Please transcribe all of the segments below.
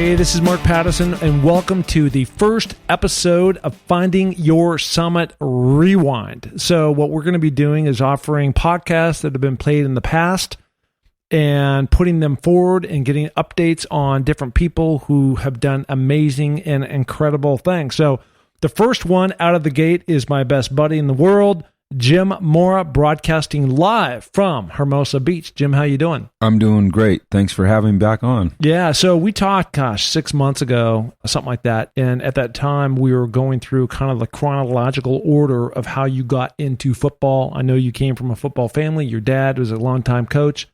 Hey, this is Mark Patterson, and welcome to the first episode of Finding Your Summit Rewind. So what we're going to be doing is offering podcasts that have been played in the past and putting them forward and getting updates on different people who have done amazing and incredible things. So the first one out of the gate is my best buddy in the world, Jim Mora, broadcasting live from Hermosa Beach. Jim, how you doing? I'm doing great. Thanks for having me back on. Yeah, so we talked, 6 months ago, something like that. And at that time, we were going through kind of the chronological order of how you got into football. I know you came from a football family. Your dad was a longtime coach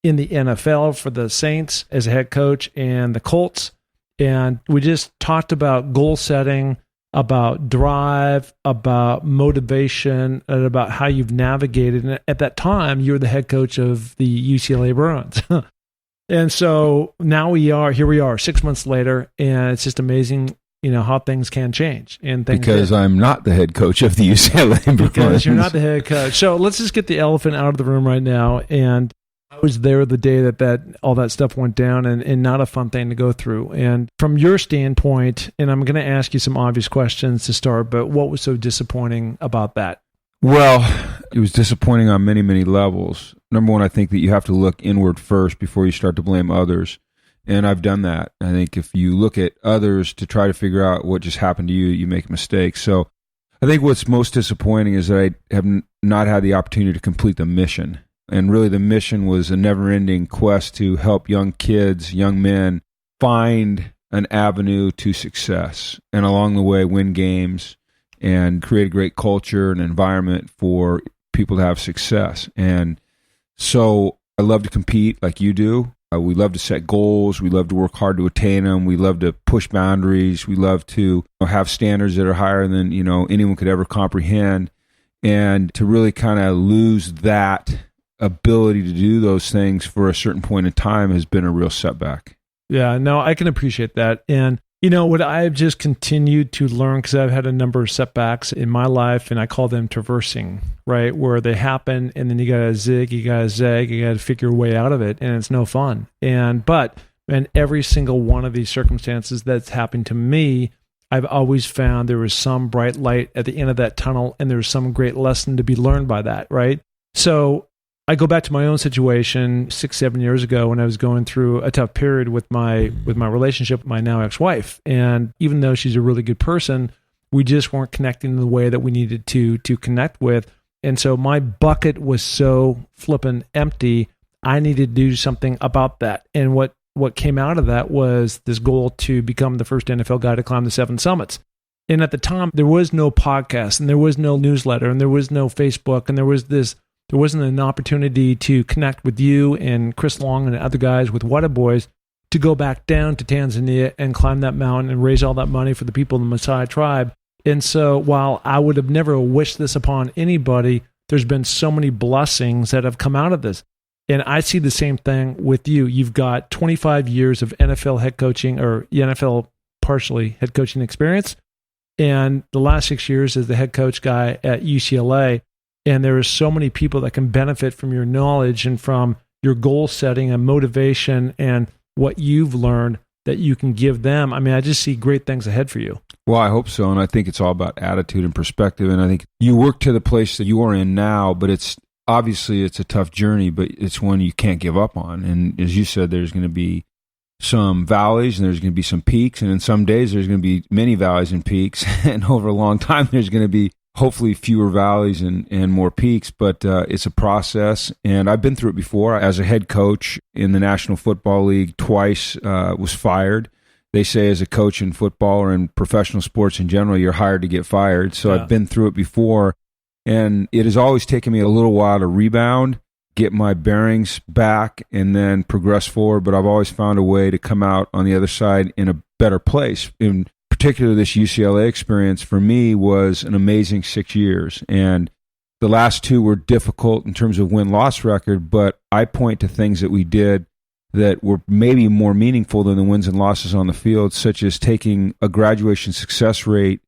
in the NFL for the Saints as a head coach and the Colts. And we just talked about goal setting, about drive, about motivation, and about how you've navigated. And at that time, you were the head coach of the UCLA Bruins. And so now here we are 6 months later, and it's just amazing, how things can change. And things because I'm not the head coach of the UCLA Bruins. Because you're not the head coach. So let's just get the elephant out of the room right now. And I was there the day that all that stuff went down, and not a fun thing to go through. And from your standpoint, and I'm going to ask you some obvious questions to start, but what was so disappointing about that? Well, it was disappointing on many, many levels. Number one, I think that you have to look inward first before you start to blame others. And I've done that. I think if you look at others to try to figure out what just happened to you, you make mistakes. So I think what's most disappointing is that I have not had the opportunity to complete the mission. And really the mission was a never-ending quest to help young kids, young men, find an avenue to success. And along the way, win games and create a great culture and environment for people to have success. And so I love to compete like you do. We love to set goals. We love to work hard to attain them. We love to push boundaries. We love to have standards that are higher than anyone could ever comprehend. And to really kind of lose that ability to do those things for a certain point in time has been a real setback. Yeah, no, I can appreciate that. And what I've just continued to learn, because I've had a number of setbacks in my life, and I call them traversing, right? Where they happen, and then you got to zig, you got to zag, you got to figure your way out of it, and it's no fun. But in every single one of these circumstances that's happened to me, I've always found there was some bright light at the end of that tunnel, and there was some great lesson to be learned by that, right? So I go back to my own situation 6-7 years ago when I was going through a tough period with my relationship with my now ex-wife. And even though she's a really good person, we just weren't connecting in the way that we needed to connect with. And so my bucket was so flippin' empty. I needed to do something about that. And what came out of that was this goal to become the first NFL guy to climb the 7 summits. And at the time, there was no podcast, and there was no newsletter, and there was no Facebook, and there wasn't an opportunity to connect with you and Chris Long and other guys with Water Boys to go back down to Tanzania and climb that mountain and raise all that money for the people of the Maasai tribe. And so while I would have never wished this upon anybody, there's been so many blessings that have come out of this. And I see the same thing with you. You've got 25 years of NFL head coaching, or NFL partially head coaching experience. And the last 6 years as the head coach guy at UCLA. And there are so many people that can benefit from your knowledge and from your goal setting and motivation and what you've learned that you can give them. I mean, I just see great things ahead for you. Well, I hope so. And I think it's all about attitude and perspective. And I think you work to the place that you are in now, but it's a tough journey, but it's one you can't give up on. And as you said, there's going to be some valleys and there's going to be some peaks. And in some days, there's going to be many valleys and peaks. And over a long time, there's going to be hopefully fewer valleys and more peaks, but it's a process. And I've been through it before. As a head coach in the National Football League, twice was fired. They say as a coach in football or in professional sports in general, you're hired to get fired. So yeah. I've been through it before. And it has always taken me a little while to rebound, get my bearings back, and then progress forward. But I've always found a way to come out on the other side in a better place. In particular, this UCLA experience for me was an amazing 6 years. And the last 2 were difficult in terms of win-loss record, but I point to things that we did that were maybe more meaningful than the wins and losses on the field, such as taking a graduation success rate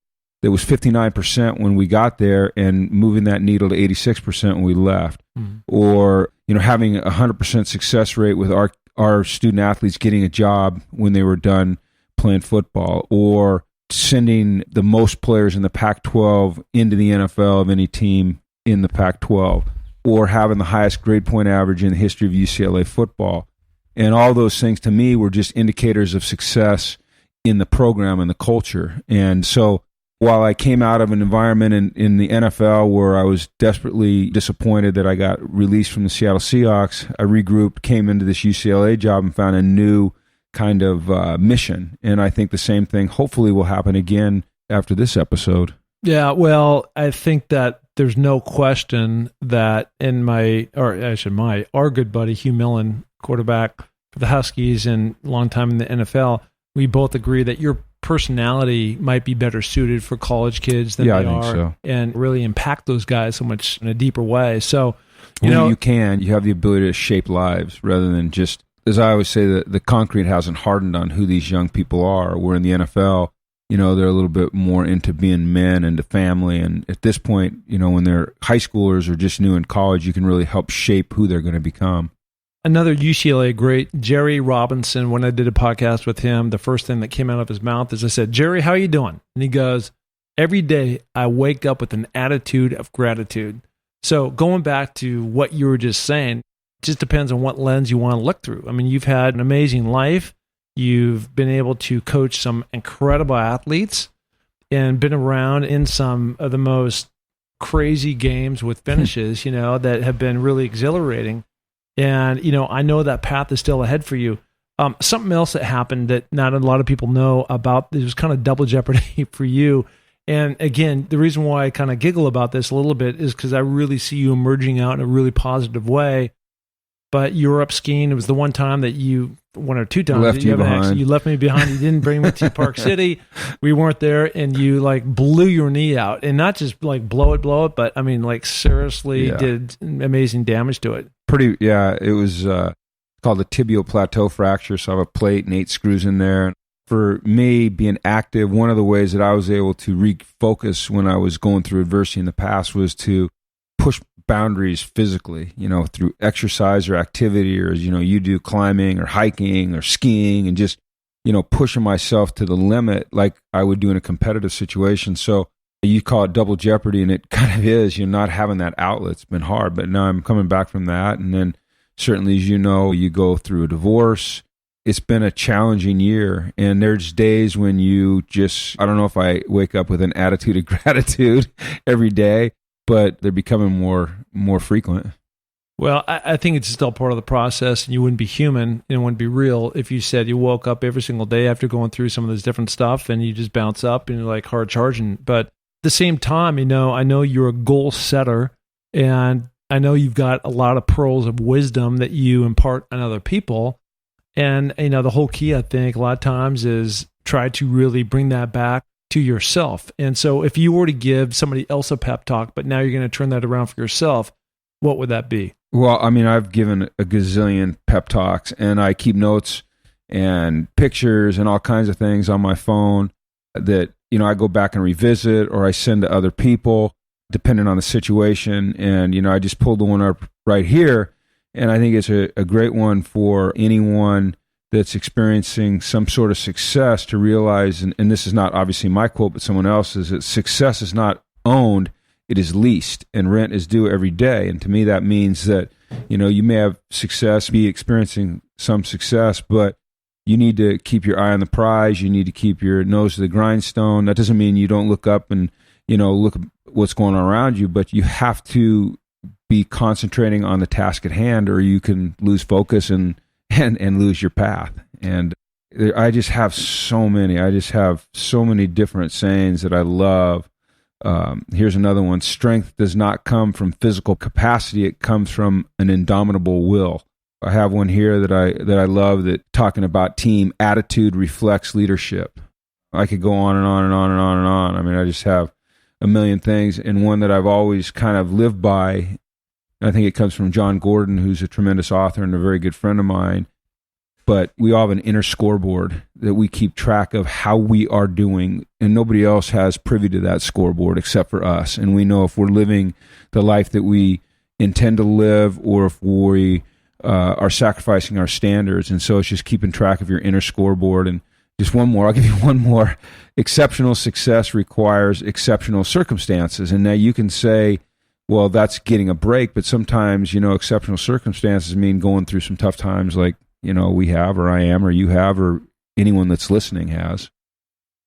that was 59% when we got there and moving that needle to 86% when we left. Mm-hmm. Or, having a 100% success rate with our student athletes getting a job when they were done playing football, or sending the most players in the Pac-12 into the NFL of any team in the Pac-12, or having the highest grade point average in the history of UCLA football. And all those things to me were just indicators of success in the program and the culture. And so while I came out of an environment in the NFL where I was desperately disappointed that I got released from the Seattle Seahawks, I regrouped, came into this UCLA job, and found a new kind of mission. And I think the same thing hopefully will happen again after this episode. Yeah, well, I think that there's no question that our good buddy Hugh Millen, quarterback for the Huskies and long time in the NFL, we both agree that your personality might be better suited for college kids than they are, so. And really impact those guys so much in a deeper way. So, you have the ability to shape lives rather than just, as I always say, the concrete hasn't hardened on who these young people are. We're in the NFL, they're a little bit more into being men and the family. And at this point, when they're high schoolers or just new in college, you can really help shape who they're going to become. Another UCLA great, Jerry Robinson, when I did a podcast with him, the first thing that came out of his mouth is I said, "Jerry, how you doing?" And he goes, "Every day I wake up with an attitude of gratitude." So going back to what you were just saying, it just depends on what lens you want to look through. I mean, you've had an amazing life. You've been able to coach some incredible athletes and been around in some of the most crazy games with finishes, that have been really exhilarating. And, I know that path is still ahead for you. Something else that happened that not a lot of people know about, it was kind of double jeopardy for you. And again, the reason why I kind of giggle about this a little bit is because I really see you emerging out in a really positive way. But you were up skiing. It was the one time that one or two times that you left me behind. You didn't bring me to Park City. We weren't there, and you blew your knee out, and not just blow it, but I mean seriously did amazing damage to it. It was called the tibial plateau fracture. So I have a plate and 8 screws in there. For me, being active, one of the ways that I was able to refocus when I was going through adversity in the past was to push boundaries physically, through exercise or activity, or you do climbing or hiking or skiing, and just, pushing myself to the limit like I would do in a competitive situation. So you call it double jeopardy, and it kind of is, not having that outlet's been hard, but now I'm coming back from that. And then certainly, as you go through a divorce. It's been a challenging year, and there's days when I don't know if I wake up with an attitude of gratitude every day, but they're becoming more frequent. Well, I think it's still part of the process, and you wouldn't be human and it wouldn't be real if you said you woke up every single day after going through some of this different stuff and you just bounce up and you're hard charging. But at the same time, I know you're a goal setter, and I know you've got a lot of pearls of wisdom that you impart on other people. And, the whole key, I think, a lot of times is try to really bring that back to yourself. And so if you were to give somebody else a pep talk, but now you're going to turn that around for yourself, what would that be? Well, I mean, I've given a gazillion pep talks, and I keep notes and pictures and all kinds of things on my phone that, I go back and revisit, or I send to other people, depending on the situation. And, I just pulled the one up right here. And I think it's a great one for anyone that's experiencing some sort of success to realize, and this is not obviously my quote, but someone else's, that success is not owned, it is leased, and rent is due every day. And to me, that means that, you may have success, be experiencing some success, but you need to keep your eye on the prize. You need to keep your nose to the grindstone. That doesn't mean you don't look up and, look at what's going on around you, but you have to be concentrating on the task at hand, or you can lose focus and lose your path. And I just have so many different sayings that I love. Here's another one. Strength does not come from physical capacity. It comes from an indomitable will. I have one here that I love, that talking about team attitude reflects leadership. I could go on and on and on and on and on. I mean, I just have a million things. And one that I've always kind of lived by, I think it comes from John Gordon, who's a tremendous author and a very good friend of mine. But we all have an inner scoreboard that we keep track of how we are doing, and nobody else has privy to that scoreboard except for us. And we know if we're living the life that we intend to live, or if we are sacrificing our standards. And so it's just keeping track of your inner scoreboard and Just one more. I'll give you one more. Exceptional success requires exceptional circumstances. And now you can say, well, that's getting a break, but sometimes, exceptional circumstances mean going through some tough times like, we have, or I am, or you have, or anyone that's listening has.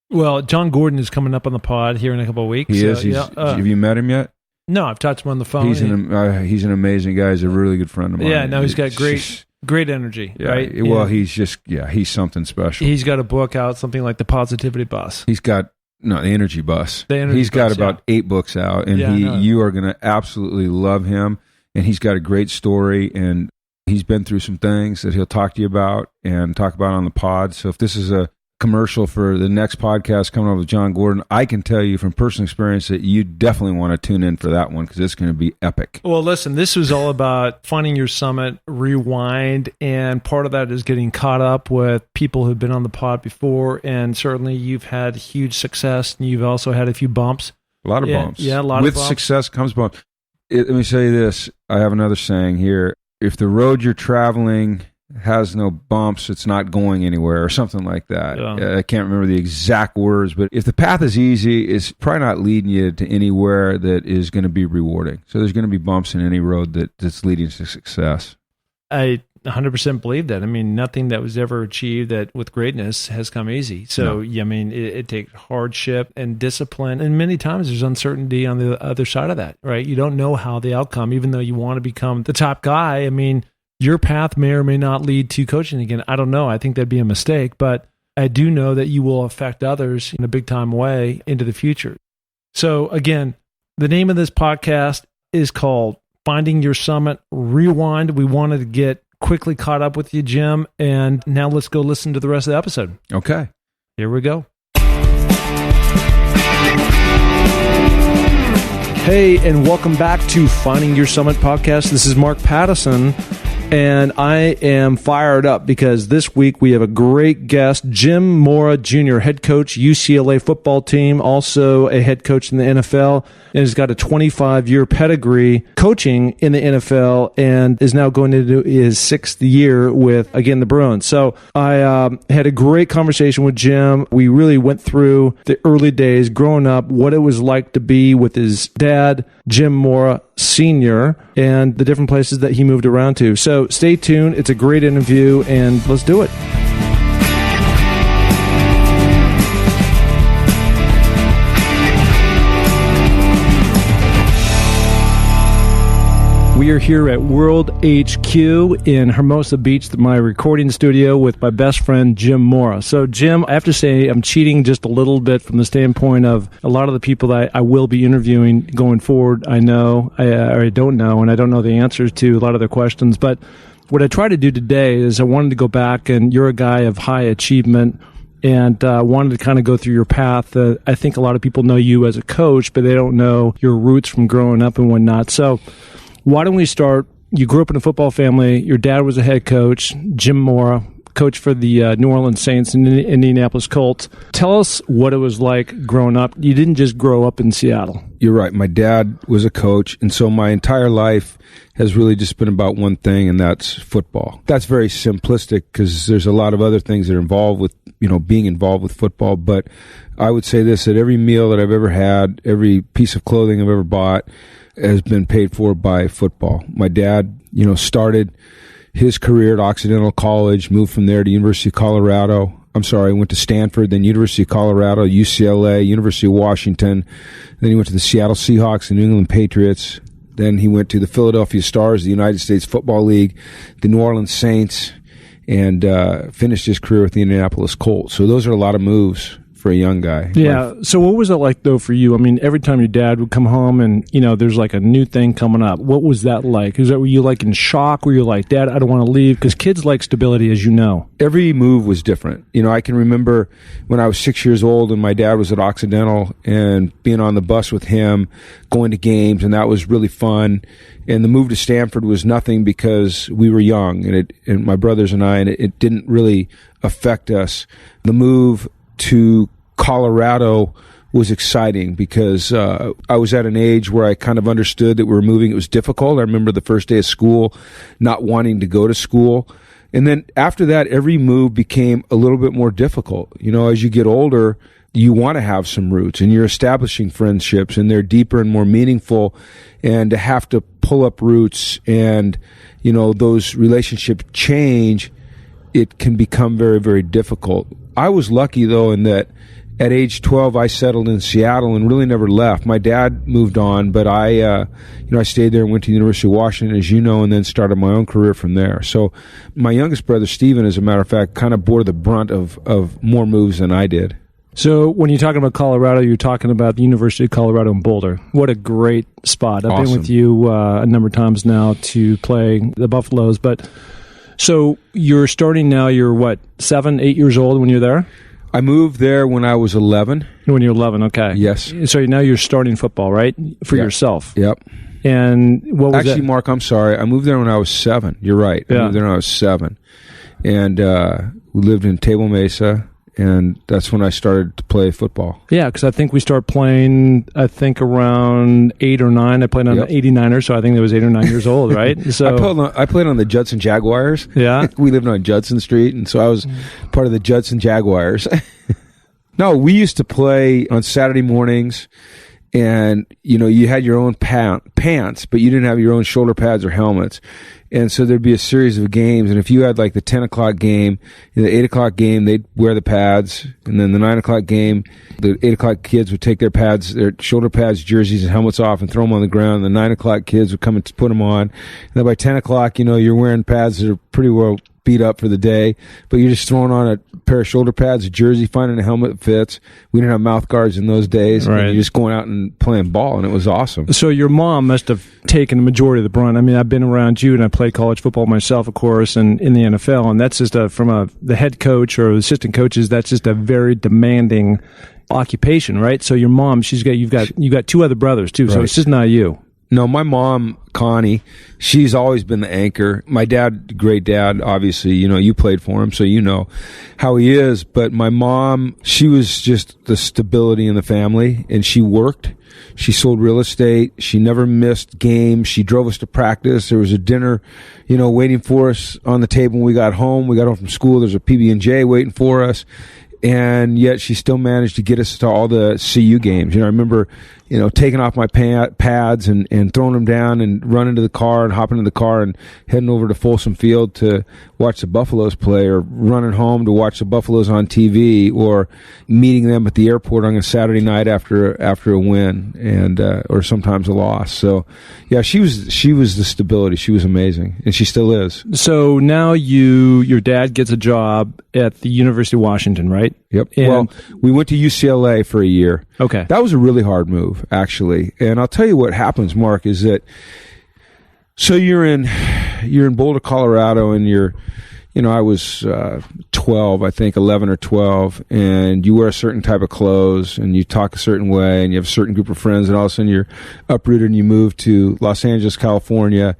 Well, John Gordon is coming up on the pod here in a couple of weeks. He is. Have you met him yet? No, I've talked to him on the phone. He's an amazing guy. He's a really good friend of mine. Yeah, no, he's got great energy, yeah, right? Well, he's something special. He's got a book out, something like The Positivity Bus. He's got, the Energy Bus. He's got about 8 books out, and you are going to absolutely love him, and he's got a great story, and he's been through some things that he'll talk to you about and talk about on the pod. So if this is a commercial for the next podcast coming up with John Gordon, I can tell you from personal experience that you definitely want to tune in for that one because it's going to be epic. Well, listen, this was all about finding your summit, rewind, and part of that is getting caught up with people who've been on the pod before, and certainly you've had huge success, and you've also had a few bumps. A lot of bumps. Yeah, a lot of bumps. With success comes bumps. Let me say this. I have another saying here. If the road you're traveling has no bumps, it's not going anywhere, or something like that. Yeah. I can't remember the exact words, but if the path is easy, it's probably not leading you to anywhere that is going to be rewarding. So there's going to be bumps in any road that's leading to success. I 100% believe that. I mean, nothing that was ever achieved with greatness has come easy. So, no. I mean, it takes hardship and discipline, and many times there's uncertainty on the other side of that, right? You don't know how the outcome, even though you want to become the top guy. I mean, your path may or may not lead to coaching again. I don't know. I think that'd be a mistake, but I do know that you will affect others in a big time way into the future. So again, the name of this podcast is called Finding Your Summit Rewind. We wanted to get quickly caught up with you, Jim, and now let's go listen to the rest of the episode. Okay. Here we go. Hey, and welcome back to Finding Your Summit podcast. This is Mark Pattison. And I am fired up because this week we have a great guest, Jim Mora Jr., head coach, UCLA football team, also a head coach in the NFL, and has got a 25-year pedigree coaching in the NFL and is now going into his 6th year with, again, the Bruins. So I had a great conversation with Jim. We really went through the early days growing up, what it was like to be with his dad, Jim Mora Sr., and the different places that he moved around to. So stay tuned. It's a great interview, and let's do it. We are here at World HQ in Hermosa Beach, my recording studio, with my best friend, Jim Mora. So, Jim, I have to say I'm cheating just a little bit from the standpoint of a lot of the people that I will be interviewing going forward. I know, or I don't know, and I don't know the answers to a lot of their questions. But what I try to do today is I wanted to go back, and you're a guy of high achievement, and wanted to kind of go through your path. I think a lot of people know you as a coach, but they don't know your roots from growing up and whatnot. So, why don't we start? You grew up in a football family. Your dad was a head coach, Jim Mora, coach for the New Orleans Saints and Indianapolis Colts. Tell us what it was like growing up. You didn't just grow up in Seattle. You're right. My dad was a coach, and so my entire life has really just been about one thing, and that's football. That's very simplistic because there's a lot of other things that are involved with, being involved with football. But I would say this, that every meal that I've ever had, every piece of clothing I've ever bought, has been paid for by football. My dad, started his career at Occidental College, moved from there to University of Colorado. Went to Stanford, then University of Colorado, UCLA, University of Washington. Then he went to the Seattle Seahawks, the New England Patriots. Then he went to the Philadelphia Stars, the United States Football League, the New Orleans Saints, and finished his career with the Indianapolis Colts. So those are a lot of moves for a young guy. Yeah. So what was it like, though, for you? I mean, every time your dad would come home and, there's like a new thing coming up. What was that like? Were you like in shock? Were you like, Dad, I don't want to leave? Because kids like stability, as you know. Every move was different. I can remember when I was 6 years old and my dad was at Occidental and being on the bus with him, going to games, and that was really fun. And the move to Stanford was nothing because we were young, and my brothers and I, and it didn't really affect us. The move to Colorado was exciting because I was at an age where I kind of understood that we were moving. It was difficult. I remember the first day of school not wanting to go to school And then after that, every move became a little bit more difficult. As you get older, you want to have some roots, and you're establishing friendships, and they're deeper and more meaningful. And to have to pull up roots and, those relationships change, it can become very, very difficult. I was lucky, though, in that at age 12, I settled in Seattle and really never left. My dad moved on, but I stayed there and went to the University of Washington, as you know, and then started my own career from there. So my youngest brother, Stephen, as a matter of fact, kind of bore the brunt of more moves than I did. So when you're talking about Colorado, you're talking about the University of Colorado in Boulder. What a great spot. I've been with you a number of times now to play the Buffaloes. But so you're starting now, you're what, 7, 8 years old when you're there? I moved there when I was 11. When you're 11, okay. Yes. So now you're starting football, right? For yourself. Yep. And what was Actually, that? Mark, I'm sorry. I moved there when I was 7. You're right. I moved there when I was 7. And we lived in Table Mesa. And that's when I started to play football. Yeah, because I think we started playing, around 8 or 9. I played on the 89ers, so I think it was 8 or 9 years old, right? So I played on the Judson Jaguars. Yeah. We lived on Judson Street, and so I was part of the Judson Jaguars. No, we used to play on Saturday mornings, and, you had your own pants, but you didn't have your own shoulder pads or helmets. And so there'd be a series of games, and if you had like the 10 o'clock game, the 8 o'clock game, they'd wear the pads, and then the 9 o'clock game, the 8 o'clock kids would take their pads, their shoulder pads, jerseys, and helmets off and throw them on the ground. The 9 o'clock kids would come and put them on. And then by 10 o'clock, you're wearing pads that are pretty well beat up for the day, but you're just throwing on a pair of shoulder pads, a jersey, finding a helmet that fits. We didn't have mouth guards in those days. Right. And you're just going out and playing ball, and it was awesome. So your mom must have taken the majority of the brunt. I mean, I've been around you, and I played college football myself, of course, and in the NFL, and that's just the head coach or assistant coaches, that's just a very demanding occupation, right? So your mom, you've got 2 other brothers too, so it's just not you. No, my mom, Connie, she's always been the anchor. My dad, great dad, obviously, you played for him, so you know how he is. But my mom, she was just the stability in the family, and she worked. She sold real estate. She never missed games. She drove us to practice. There was a dinner, waiting for us on the table when we got home. We got home from school. There's a PB&J waiting for us. And yet she still managed to get us to all the CU games. I remember, taking off my pads and throwing them down and running to the car and hopping in the car and heading over to Folsom Field to watch the Buffaloes play, or running home to watch the Buffaloes on TV, or meeting them at the airport on a Saturday night after a win and or sometimes a loss. So, yeah, she was the stability. She was amazing, and she still is. So now your dad gets a job at the University of Washington, right? Yep. And well, we went to UCLA for a year. Okay. That was a really hard move, actually. And I'll tell you what happens, Mark, is that so you're in Boulder, Colorado, and I was 12, I think, 11 or 12, and you wear a certain type of clothes, and you talk a certain way, and you have a certain group of friends, and all of a sudden you're uprooted and you move to Los Angeles, California,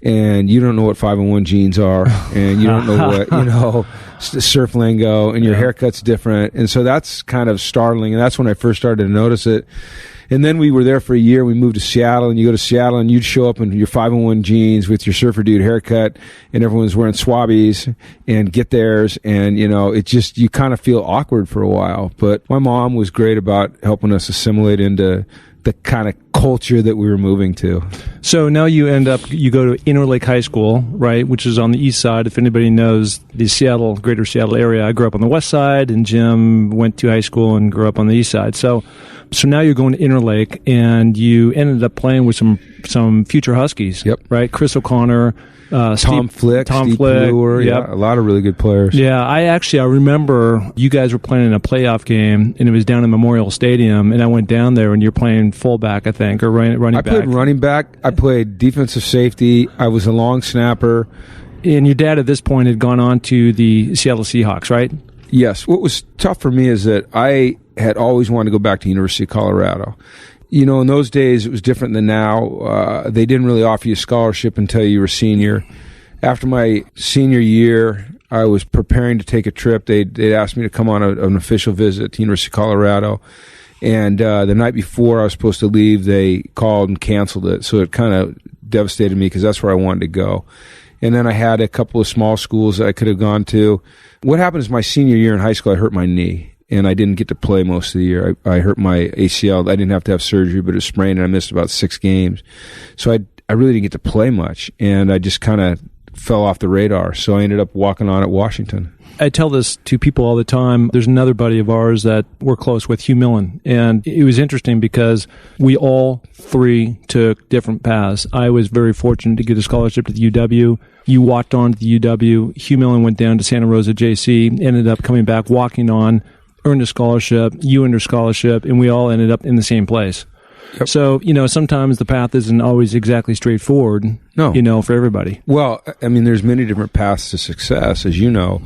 and you don't know what 501 jeans are, and you don't know what, surf lingo, and your haircut's different, and so that's kind of startling, and that's when I first started to notice it. And then we were there for a year. We moved to Seattle, and you go to Seattle, and you'd show up in your 501 jeans with your surfer dude haircut, and everyone's wearing Swabbies and get theirs, and it just, you kind of feel awkward for a while. But my mom was great about helping us assimilate into the kind of culture that we were moving to. So now you go to Interlake High School, right, which is on the east side. If anybody knows the greater Seattle area, I grew up on the west side, and Jim went to high school and grew up on the east side. So now you're going to Interlake, and you ended up playing with some future Huskies. Yep. Right? Chris O'Connor, Tom Flick, Steve Brewer, yep. A lot of really good players. Yeah, I remember you guys were playing in a playoff game, and it was down in Memorial Stadium, and I went down there, and you're playing fullback, I think, or running back. I played running back. I played defensive safety. I was a long snapper. And your dad at this point had gone on to the Seattle Seahawks, right? Yes. What was tough for me is that I had always wanted to go back to University of Colorado. In those days, it was different than now. They didn't really offer you a scholarship until you were senior. After my senior year, I was preparing to take a trip. They'd asked me to come on an official visit to University of Colorado. And the night before I was supposed to leave, they called and canceled it. So it kind of devastated me because that's where I wanted to go. And then I had a couple of small schools that I could have gone to. What happened is my senior year in high school, I hurt my knee, and I didn't get to play most of the year. I hurt my ACL. I didn't have to have surgery, but it was sprained, and I missed about 6 games. So I really didn't get to play much, and I just kind of fell off the radar. So I ended up walking on at Washington. I tell this to people all the time. There's another buddy of ours that we're close with, Hugh Millen. And it was interesting because we all 3 took different paths. I was very fortunate to get a scholarship to the UW. You walked on to the UW. Hugh Millen went down to Santa Rosa JC, ended up coming back, walking on, earned a scholarship. You earned a scholarship, and we all ended up in the same place. Yep. So, sometimes the path isn't always exactly straightforward, for everybody. Well, I mean, there's many different paths to success, as you know.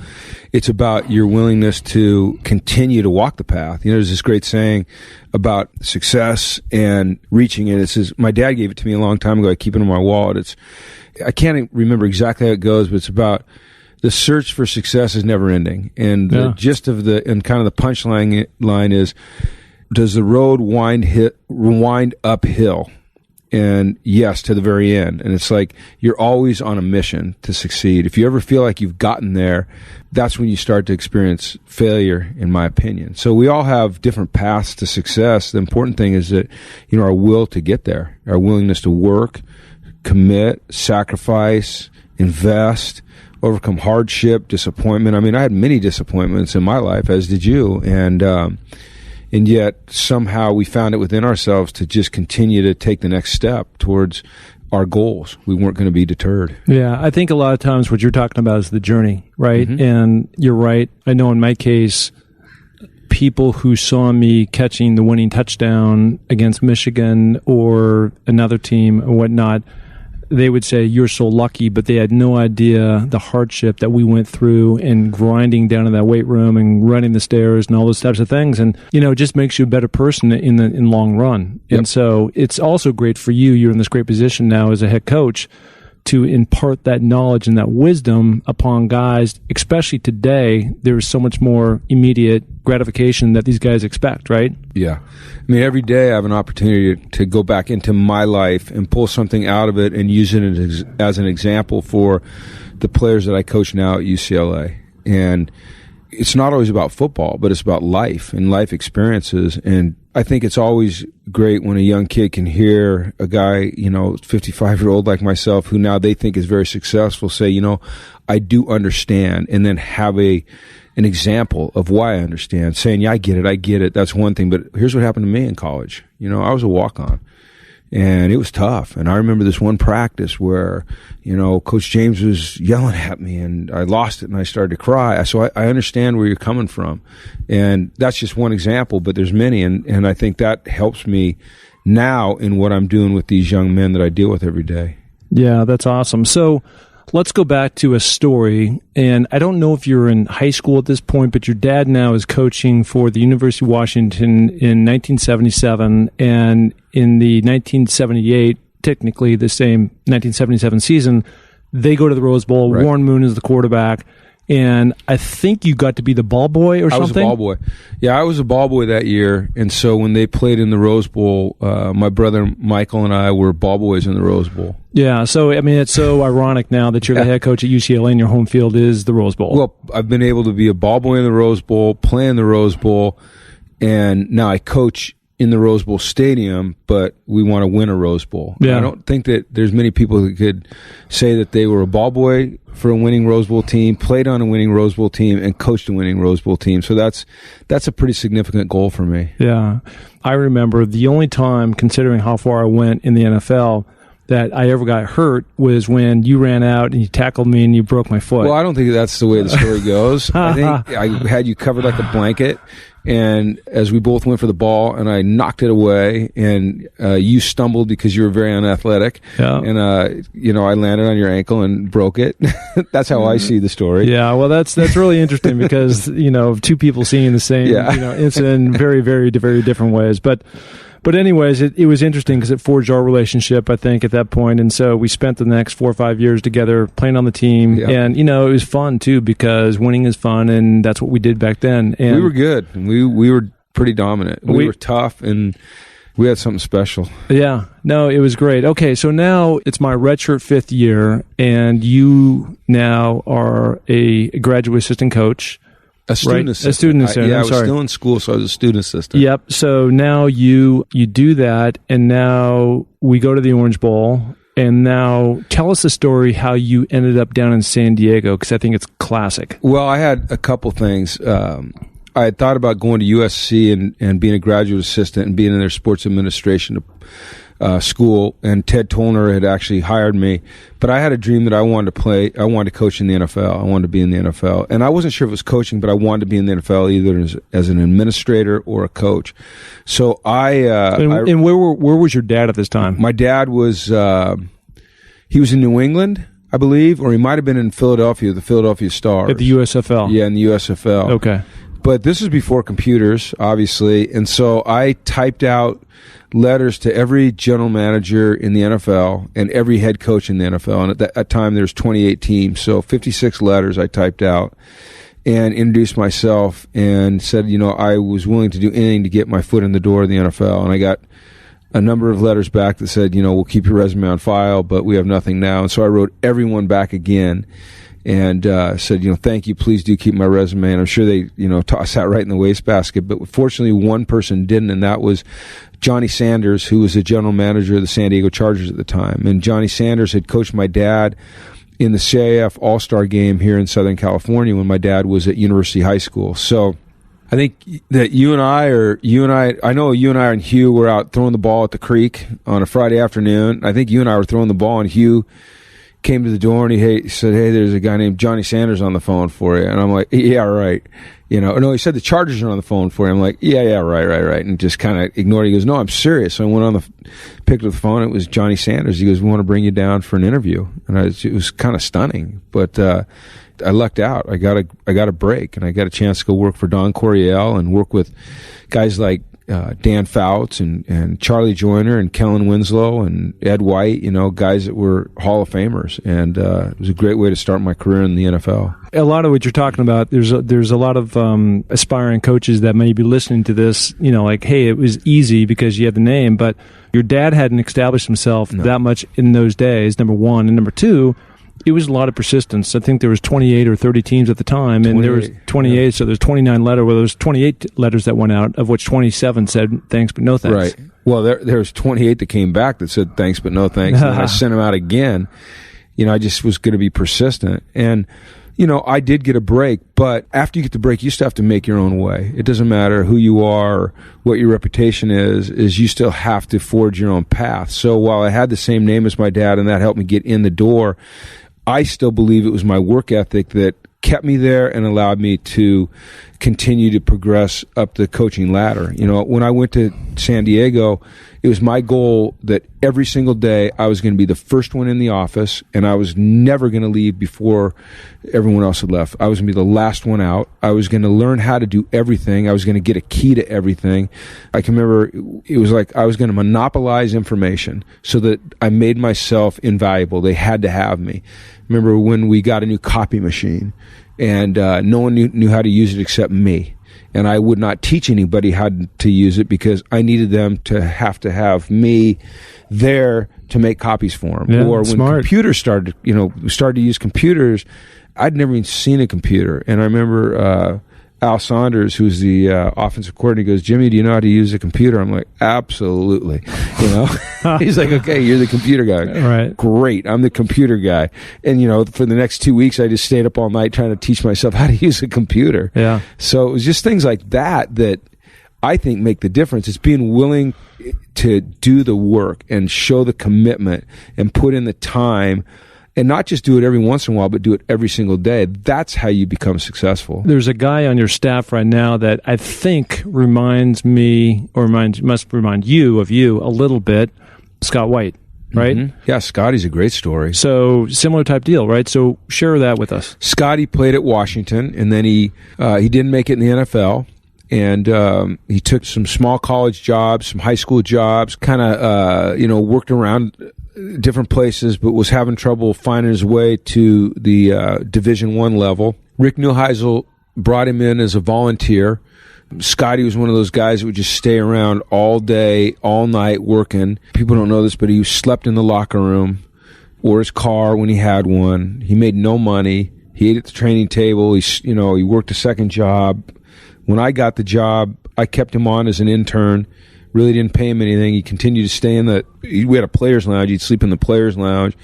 It's about your willingness to continue to walk the path. There's this great saying about success and reaching it. It says, my dad gave it to me a long time ago. I keep it in my wallet. I can't remember exactly how it goes, but it's about the search for success is never ending. And the gist of and kind of the punchline line is, does the road wind uphill? And yes, to the very end. And it's like you're always on a mission to succeed. If you ever feel like you've gotten there, that's when you start to experience failure, in my opinion. So we all have different paths to success. The important thing is that, our will to get there, our willingness to work, commit, sacrifice, invest, overcome hardship, disappointment. I mean, I had many disappointments in my life, as did you. And yet somehow we found it within ourselves to just continue to take the next step towards our goals. We weren't going to be deterred. Yeah, I think a lot of times what you're talking about is the journey, right? Mm-hmm. And you're right. I know in my case, people who saw me catching the winning touchdown against Michigan or another team or whatnot, they would say, you're so lucky, but they had no idea the hardship that we went through in grinding down in that weight room and running the stairs and all those types of things. And, it just makes you a better person in the long run. Yep. And so it's also great for you. You're in this great position now as a head coach to impart that knowledge and that wisdom upon guys, especially today. There's so much more immediate gratification that these guys expect, right? Yeah. I mean, every day I have an opportunity to go back into my life and pull something out of it and use it as an example for the players that I coach now at UCLA. And it's not always about football, but it's about life and life experiences. And I think it's always great when a young kid can hear a guy, 55-year-old like myself, who now they think is very successful, say, I do understand, and then have an example of why I understand. Saying, yeah, I get it. That's one thing. But here's what happened to me in college. I was a walk-on. And it was tough. And I remember this one practice where, Coach James was yelling at me and I lost it and I started to cry. So I understand where you're coming from. And that's just one example, but there's many. And I think that helps me now in what I'm doing with these young men that I deal with every day. Yeah, that's awesome. So let's go back to a story. And I don't know if you're in high school at this point, but your dad now is coaching for the University of Washington in 1977. And in the 1978, technically the same 1977 season, they go to the Rose Bowl. Right. Warren Moon is the quarterback. And I think you got to be the ball boy or something? I was a ball boy. Yeah, I was a ball boy that year. And so when they played in the Rose Bowl, my brother Michael and I were ball boys in the Rose Bowl. Yeah, so, I mean, it's so ironic now that you're the head coach at UCLA and your home field is the Rose Bowl. Well, I've been able to be a ball boy in the Rose Bowl, play in the Rose Bowl, and now I coach in the Rose Bowl stadium, but we want to win a Rose Bowl. Yeah. I don't think that there's many people who could say that they were a ball boy for a winning Rose Bowl team, played on a winning Rose Bowl team, and coached a winning Rose Bowl team. So that's a pretty significant goal for me. Yeah. I remember the only time, considering how far I went in the NFL, that I ever got hurt was when you ran out and you tackled me and you broke my foot. Well, I don't think that's the way the story goes. I think I had you covered like a blanket, and as we both went for the ball, and I knocked it away, and you stumbled because you were very unathletic, and I landed on your ankle and broke it. That's how I see the story. Yeah, well, that's really interesting because two people seeing the same incident in very, very, very different ways, But anyways, it was interesting because it forged our relationship, I think, at that point. And so we spent the next 4 or 5 years together playing on the team. Yep. And, it was fun, too, because winning is fun, and that's what we did back then. And we were good. We were pretty dominant. We were tough, and We had something special. Yeah. No, it was great. Okay, so now it's my redshirt 5th year, and you now are a graduate assistant coach. A student assistant. A student assistant. I was still in school, so I was a student assistant. Yep. So now you do that, and now we go to the Orange Bowl. And now tell us the story how you ended up down in San Diego, because I think it's classic. Well, I had a couple things. I had thought about going to USC and being a graduate assistant and being in their sports administration school, and Ted Tollner had actually hired me. But I had a dream that I wanted to play. I wanted to coach in the NFL. I wanted to be in the NFL. And I wasn't sure if it was coaching, but I wanted to be in the NFL either as an administrator or a coach. So And where was your dad at this time? My dad was, he was in New England, I believe, or he might have been in Philadelphia, the Philadelphia Stars. At the USFL? Yeah, in the USFL. Okay. But this is before computers, obviously, and so I typed out letters to every general manager in the NFL and every head coach in the NFL. And at that time, there's 28 teams, so 56 letters I typed out and introduced myself and said, I was willing to do anything to get my foot in the door of the NFL. And I got a number of letters back that said, we'll keep your resume on file, but we have nothing now. And so I wrote everyone back again. And said, thank you, please do keep my resume. And I'm sure they, sat right in the wastebasket. But fortunately, one person didn't, and that was Johnny Sanders, who was the general manager of the San Diego Chargers at the time. And Johnny Sanders had coached my dad in the CIF All-Star game here in Southern California when my dad was at University High School. So I think that I know you and I and Hugh were out throwing the ball at the creek on a Friday afternoon. I think you and I were throwing the ball, and Hugh came to the door and he said, hey, there's a guy named Johnny Sanders on the phone for you. And I'm like, yeah, right. No, he said the Chargers are on the phone for you. I'm like, yeah, right. And just kind of ignored it. He goes, no, I'm serious. So I went picked up the phone. It was Johnny Sanders. He goes, we want to bring you down for an interview. And it was kind of stunning, but, I lucked out. I got a break, and I got a chance to go work for Don Coryell and work with guys like Dan Fouts and Charlie Joyner and Kellen Winslow and Ed White, guys that were Hall of Famers. And it was a great way to start my career in the NFL. A lot of what you're talking about, there's a lot of aspiring coaches that may be listening to this, like, hey, it was easy because you had the name, but your dad hadn't established himself that much in those days, number one. And number two, it was a lot of persistence. I think there was 28 or 30 teams at the time, and there was 28, so there's 29 letters. Well, there was 28 letters that went out, of which 27 said thanks but no thanks. Right. Well, there was 28 that came back that said thanks but no thanks, and then I sent them out again. I just was going to be persistent, and I did get a break, but after you get the break, you still have to make your own way. It doesn't matter who you are or what your reputation is you still have to forge your own path. So while I had the same name as my dad, and that helped me get in the door, I still believe it was my work ethic that kept me there and allowed me to continue to progress up the coaching ladder. When I went to San Diego, it was my goal that every single day I was going to be the first one in the office, and I was never going to leave before everyone else had left. I was going to be the last one out. I was going to learn how to do everything. I was going to get a key to everything. I can remember it was like I was going to monopolize information so that I made myself invaluable. They had to have me. Remember when we got a new copy machine, and no one knew how to use it except me. And I would not teach anybody how to use it because I needed them to have me there to make copies for them. Yeah, or when smart. computers started to use computers, I'd never even seen a computer. And I remember Al Saunders, who's the offensive coordinator, goes, Jimmy, do you know how to use a computer? I'm like, absolutely. He's like, okay, you're the computer guy. Right. Great. I'm the computer guy. And, for the next 2 weeks, I just stayed up all night trying to teach myself how to use a computer. Yeah. So it was just things like that I think make the difference. It's being willing to do the work and show the commitment and put in the time. And not just do it every once in a while, but do it every single day. That's how you become successful. There's a guy on your staff right now that I think reminds me, or must remind you of you a little bit, Scott White, right? Mm-hmm. Yeah, Scotty's a great story. So similar type deal, right? So share that with us. Scotty played at Washington, and then he didn't make it in the NFL. And he took some small college jobs, some high school jobs, kind of, worked around different places, but was having trouble finding his way to the Division I level. Rick Neuheisel brought him in as a volunteer. Scotty was one of those guys that would just stay around all day, all night working. People don't know this, but he slept in the locker room or his car when he had one. He made no money. He ate at the training table. He worked a second job. When I got the job, I kept him on as an intern. Really didn't pay him anything. He continued to stay we had a player's lounge. He'd sleep in the player's lounge.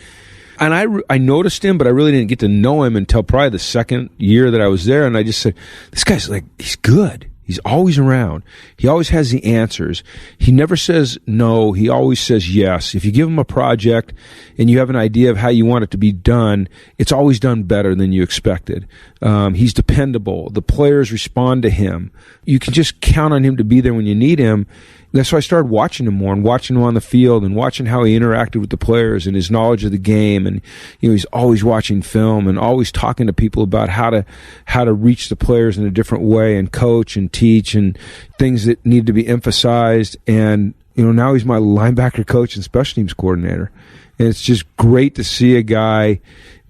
And I noticed him, but I really didn't get to know him until probably the second year that I was there. And I just said, this guy's he's good. He's always around. He always has the answers. He never says no. He always says yes. If you give him a project and you have an idea of how you want it to be done, it's always done better than you expected. He's dependable. The players respond to him. You can just count on him to be there when you need him. That's why I started watching him more and watching him on the field and watching how he interacted with the players and his knowledge of the game. And, he's always watching film and always talking to people about how to reach the players in a different way and coach and teach and things that need to be emphasized. And, now he's my linebacker coach and special teams coordinator. And it's just great to see a guy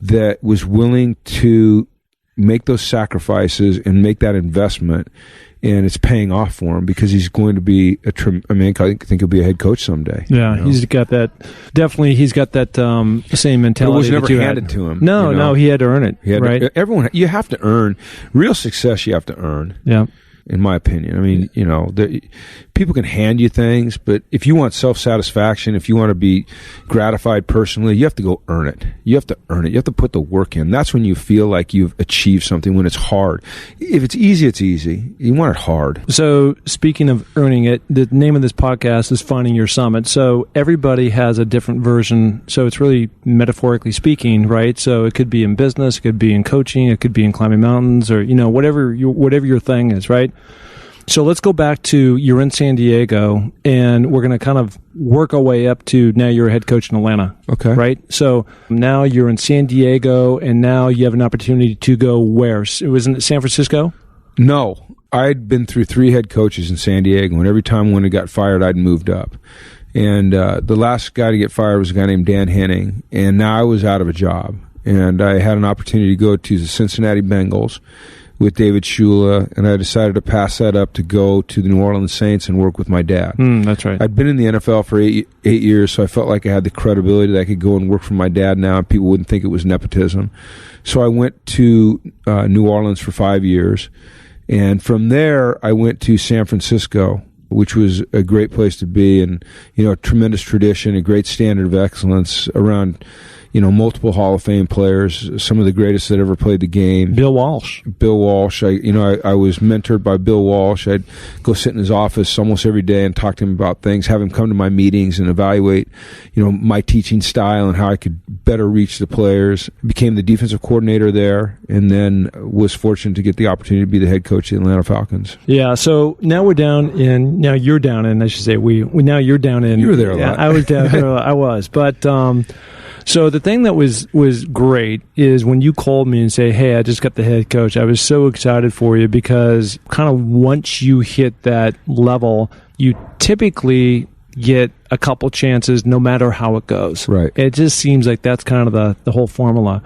that was willing to make those sacrifices and make that investment. And it's paying off for him because he's going to be I think he'll be a head coach someday. Yeah, he's got that. Definitely, he's got that same mentality. But it was never handed to him. No, he had to earn it. Right? You have to earn real success. You have to earn. Yeah. In my opinion, I mean, people can hand you things, but if you want self-satisfaction, if you want to be gratified personally, you have to go earn it. You have to earn it. You have to put the work in. That's when you feel like you've achieved something, when it's hard. If it's easy, it's easy. You want it hard. So speaking of earning it, the name of this podcast is Finding Your Summit. So everybody has a different version. So it's really metaphorically speaking, right? So it could be in business, it could be in coaching, it could be in climbing mountains, or, whatever your thing is, right? So let's go back to you're in San Diego, and we're going to kind of work our way up to now you're a head coach in Atlanta. Okay. Right? So now you're in San Diego, and now you have an opportunity to go where? Wasn't it San Francisco? No. I'd been through 3 head coaches in San Diego, and every time one had got fired, I'd moved up. And the last guy to get fired was a guy named Dan Henning, and now I was out of a job. And I had an opportunity to go to the Cincinnati Bengals with David Shula, and I decided to pass that up to go to the New Orleans Saints and work with my dad. That's right. I'd been in the NFL for eight years, so I felt like I had the credibility that I could go and work for my dad now, and people wouldn't think it was nepotism. So I went to New Orleans for 5 years, and from there I went to San Francisco, which was a great place to be, and a tremendous tradition, a great standard of excellence around multiple Hall of Fame players, some of the greatest that ever played the game. Bill Walsh. I was mentored by Bill Walsh. I'd go sit in his office almost every day and talk to him about things, have him come to my meetings and evaluate, my teaching style and how I could better reach the players. Became the defensive coordinator there, and then was fortunate to get the opportunity to be the head coach of the Atlanta Falcons. Yeah, so now you're down in, now you're down in. You were there a lot. I was down there, I was. But, so the thing that was great is when you called me and say, hey, I just got the head coach, I was so excited for you because kind of once you hit that level, you typically get a couple chances no matter how it goes. Right. It just seems like that's kind of the whole formula.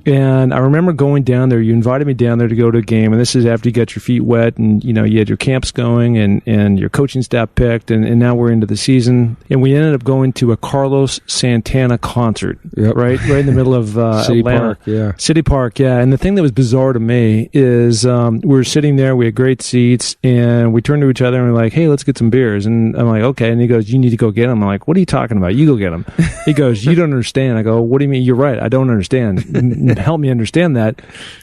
And I remember going down there. You invited me down there to go to a game, and this is after you got your feet wet, and you had your camps going, and your coaching staff picked, and now we're into the season, and we ended up going to a Carlos Santana concert, yep. right in the middle of City Atlanta. Park, yeah. City Park, yeah. And the thing that was bizarre to me is we were sitting there, we had great seats, and we turned to each other and we're like, hey, let's get some beers. And I'm like, okay. And he goes, you need to go get them. I'm like, what are you talking about? You go get them. He goes, you don't understand. I go, what do you mean? You're right. I don't understand. Help me understand that.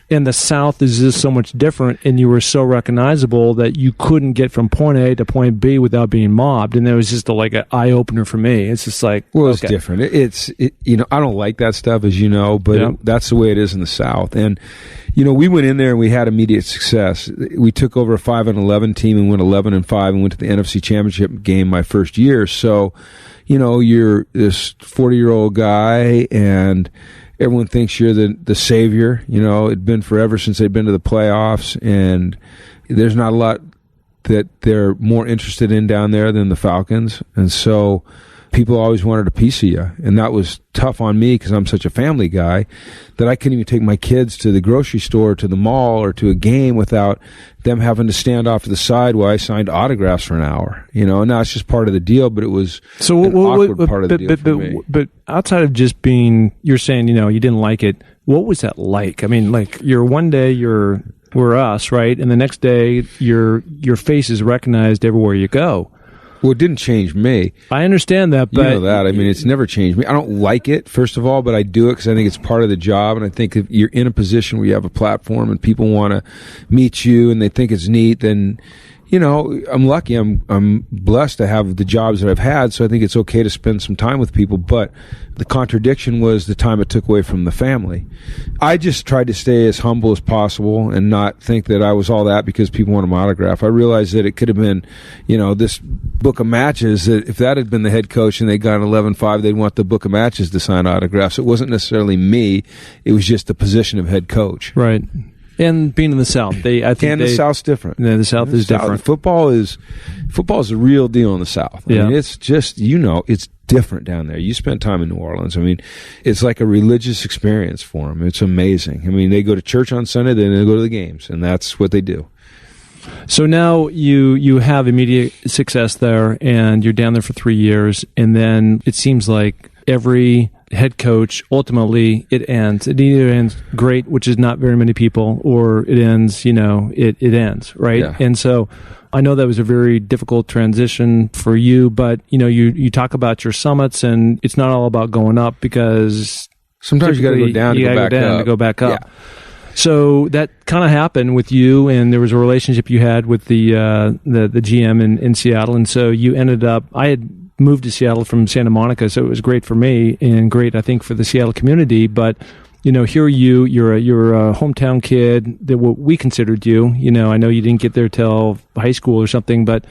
And the South is just so much different, and you were so recognizable that you couldn't get from point A to point B without being mobbed. And it was just like an eye opener for me. It's just like, well, it's different. I don't like that stuff, as you know, but that's the way it is in the South. And we went in there and we had immediate success. We took over a 5-11 team and went 11-5 and went to the NFC Championship game my first year. So, you're this 40-year-old guy, and everyone thinks you're the savior. It'd been forever since they'd been to the playoffs, and there's not a lot that they're more interested in down there than the Falcons. And so people always wanted a piece of you. And that was tough on me because I'm such a family guy that I couldn't even take my kids to the grocery store, to the mall, or to a game without them having to stand off to the side while I signed autographs for an hour. You know, and now it's just part of the deal, but it was an awkward part of the deal for me. But outside of just being, you're saying, you know, you didn't like it. What was that like? I mean, like, one day we're us, right? And the next day your face is recognized everywhere you go. Well, it didn't change me. I understand that, but... You know that. I mean, it's never changed me. I don't like it, first of all, but I do it because I think it's part of the job, and I think if you're in a position where you have a platform and people want to meet you and they think it's neat, then, you know, I'm lucky. I'm blessed to have the jobs that I've had, so I think it's okay to spend some time with people, but the contradiction was the time it took away from the family. I just tried to stay as humble as possible and not think that I was all that because people wanted my autograph. I realized that it could have been, you know, this book of matches, that if that had been the head coach and they got an 11-5, they'd want the book of matches to sign autographs. It wasn't necessarily me. It was just the position of head coach. Right. And being in the South, the South's different. Yeah, the South is different. Football is a real deal in the South. I mean, it's just, you know, it's different down there. You spent time in New Orleans. I mean, it's like a religious experience for them. It's amazing. I mean, they go to church on Sunday, then they go to the games, and that's what they do. So now you have immediate success there, and you're down there for 3 years, and then it seems like every head coach, ultimately, it ends. It either ends great, which is not very many people, or it ends, you know, it ends, right? Yeah. And so I know that was a very difficult transition for you, but, you know, you talk about your summits, and it's not all about going up because sometimes you got to go down to go back up. Yeah. So that kind of happened with you, and there was a relationship you had with the GM in Seattle, and so you ended up. I had moved to Seattle from Santa Monica, so it was great for me and great, I think, for the Seattle community. But you know, here you're a hometown kid, that what we considered you. You know, I know you didn't get there till high school or something, but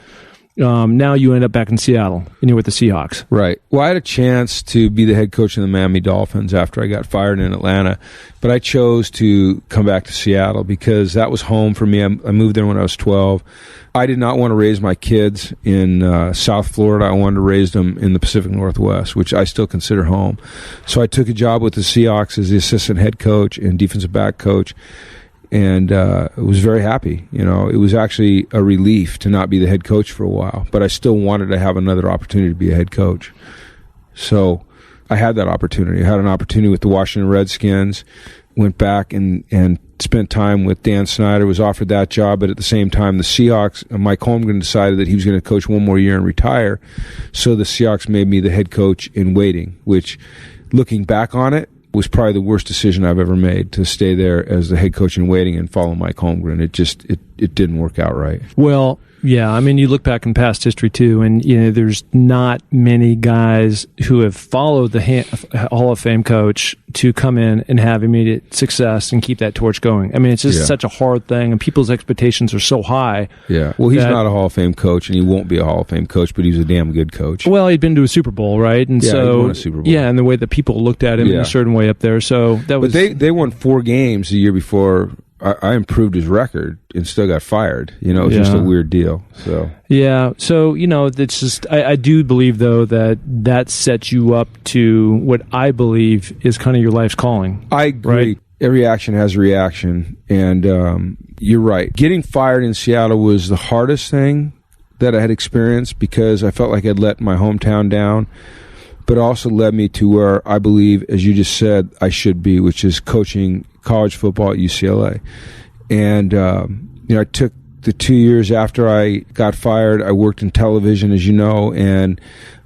now you end up back in Seattle, and you're with the Seahawks. Right. Well, I had a chance to be the head coach of the Miami Dolphins after I got fired in Atlanta, but I chose to come back to Seattle because that was home for me. I moved there when I was 12. I did not want to raise my kids in South Florida. I wanted to raise them in the Pacific Northwest, which I still consider home. So I took a job with the Seahawks as the assistant head coach and defensive back coach, and was very happy. You know, it was actually a relief to not be the head coach for a while, but I still wanted to have another opportunity to be a head coach. So I had that opportunity. I had an opportunity with the Washington Redskins, went back and spent time with Dan Snyder, was offered that job, but at the same time the Seahawks, Mike Holmgren decided that he was going to coach one more year and retire, so the Seahawks made me the head coach in waiting, which, looking back on it, was probably the worst decision I've ever made, to stay there as the head coach in waiting and follow Mike Holmgren. It didn't work out right. Well, yeah, I mean, you look back in past history too, and you know, there's not many guys who have followed the Hall of Fame coach to come in and have immediate success and keep that torch going. I mean, it's just such a hard thing, and people's expectations are so high. Yeah, well, he's not a Hall of Fame coach, and he won't be a Hall of Fame coach, but he's a damn good coach. Well, he'd been to a Super Bowl, right? And he so won a Super Bowl. Yeah, and the way that people looked at him in a certain way up there. So that was. But they won 4 games the year before. I improved his record and still got fired. You know, it's just a weird deal. So yeah, so you know, it's just I do believe though that sets you up to what I believe is kind of your life's calling. I agree. Right? Every action has a reaction, and you're right. Getting fired in Seattle was the hardest thing that I had experienced because I felt like I'd let my hometown down, but also led me to where I believe, as you just said, I should be, which is coaching college football at UCLA. And you know, I took the 2 years after I got fired. I worked in television, as you know, and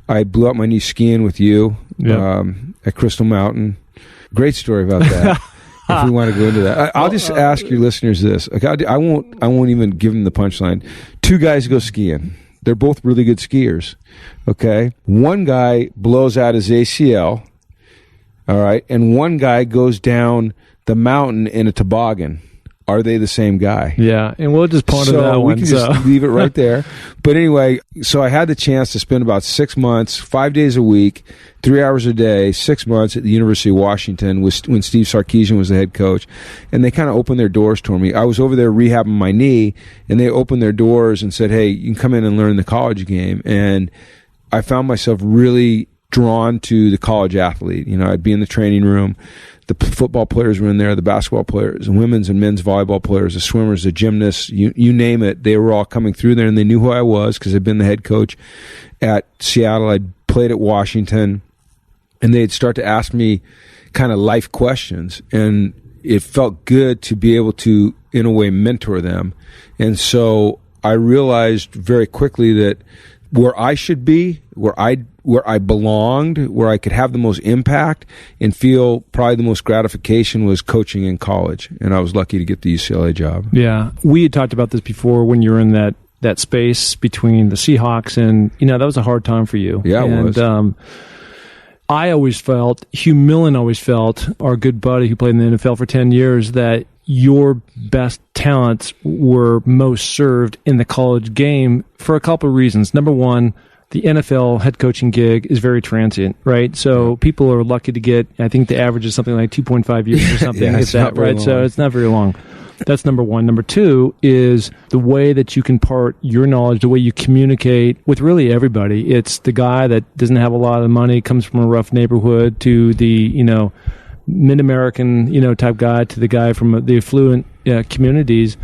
I blew up my knee skiing with you at Crystal Mountain. Great story about that. If we want to go into that, I'll just ask your listeners this. Okay, I won't even give them the punchline. 2 guys go skiing. They're both really good skiers. Okay, one guy blows out his ACL. All right, and one guy goes down the mountain in a toboggan. Are they the same guy? Yeah, and we'll just ponder that one. We can just leave it right there. But anyway, so I had the chance to spend about 6 months, 5 days a week, 3 hours a day, 6 months at the University of Washington when Steve Sarkisian was the head coach. And they kind of opened their doors to me. I was over there rehabbing my knee, and they opened their doors and said, hey, you can come in and learn the college game. And I found myself really drawn to the college athlete. I'd be in the training room. The football players were in there, the basketball players, the women's and men's volleyball players, the swimmers, the gymnasts, you name it. They were all coming through there, and they knew who I was because I'd been the head coach at Seattle. I'd played at Washington, and they'd start to ask me kind of life questions, and it felt good to be able to, in a way, mentor them. And so I realized very quickly that where I should be, where I belonged, where I could have the most impact and feel probably the most gratification was coaching in college. And I was lucky to get the UCLA job. Yeah. We had talked about this before when you were in that space between the Seahawks, and, that was a hard time for you. Yeah, it was. I always felt, Hugh Millen always felt, our good buddy who played in the NFL for 10 years, that your best talents were most served in the college game for a couple of reasons. Number one, the NFL head coaching gig is very transient, right? So people are lucky to get, I think the average is something like 2.5 years or something. Yeah, it's that, right? So it's not very long. That's number one. Number two is the way that you can part your knowledge, the way you communicate with really everybody. It's the guy that doesn't have a lot of money, comes from a rough neighborhood, to the, mid-American, type guy, to the guy from the affluent communities.